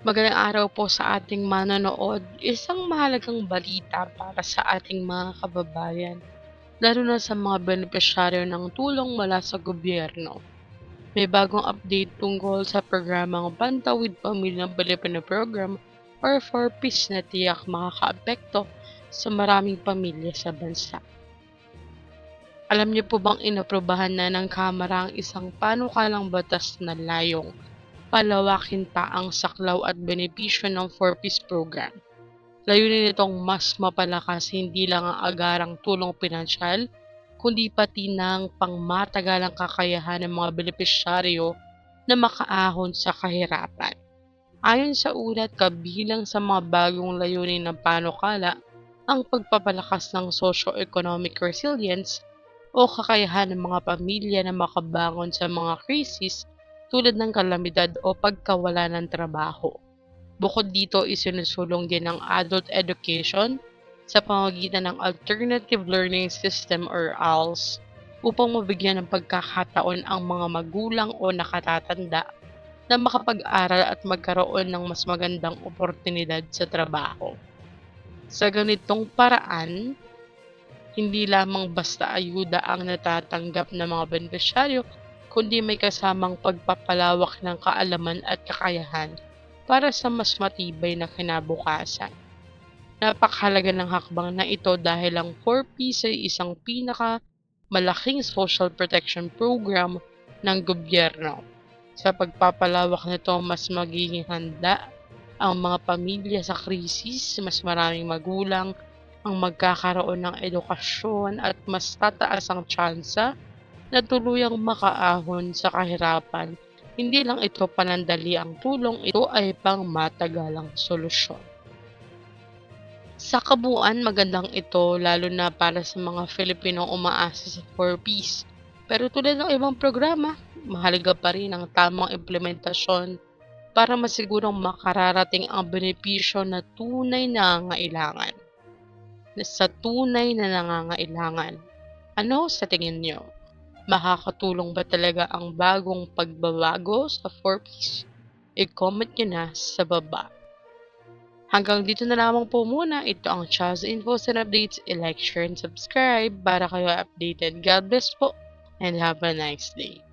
Magandang araw po sa ating manonood. Isang mahalagang balita para sa ating mga kababayan, lalo na sa mga benepisyaryo ng tulong mula sa gobyerno. May bagong update tungkol sa programang Pantawid Pamilyang Pilipino Program or 4Ps na tiyak makakaapekto sa maraming pamilya sa bansa. Alam niyo po bang inaprobahan na ng Kamara ang isang panukalang batas na layong palawakin pa ang saklaw at benepisyo ng 4Ps program? Layunin nitong mas mapalakas hindi lang ang agarang tulong pinansyal, kundi pati ng pangmatagalang kakayahan ng mga benepisyaryo na makaahon sa kahirapan. Ayon sa ulat, kabilang sa mga bagong layunin ng panukala ang pagpapalakas ng socio-economic resilience o kakayahan ng mga pamilya na makabangon sa mga krisis tulad ng kalamidad o pagkawala ng trabaho. Bukod dito, isinusulong din ang adult education sa pamamagitan ng Alternative Learning System or ALS upang mabigyan ng pagkakataon ang mga magulang o nakatatanda na makapag-aral at magkaroon ng mas magandang oportunidad sa trabaho. Sa ganitong paraan, hindi lamang basta ayuda ang natatanggap ng mga benepisyaryo, kundi may kasamang pagpapalawak ng kaalaman at kakayahan para sa mas matibay na kinabukasan. Napakahalaga ng hakbang na ito dahil ang 4Ps ay isang malaking social protection program ng gobyerno. Sa pagpapalawak nito, mas magiging handa ang mga pamilya sa krisis, mas maraming magulang ang magkakaroon ng edukasyon at mas tataas ang tsansa na tuluyang makaahon sa kahirapan. Hindi lang ito panandali ang tulong, ito ay pang matagalang solusyon. Sa kabuuan, magandang ito lalo na para sa mga Filipinong umaasa sa 4Ps. Pero tulad ng ibang programa, mahalaga pa rin ang tamang implementasyon para masigurong makararating ang benepisyo na tunay na nangangailangan. Ano sa tingin niyo? Makakatulong ba talaga ang bagong pagbabago sa 4Ps? I-comment nyo na sa baba. Hanggang dito na lamang po muna. Ito ang Chaz Infos and Updates. I-like, share, and subscribe para kayo updated. God bless po and have a nice day.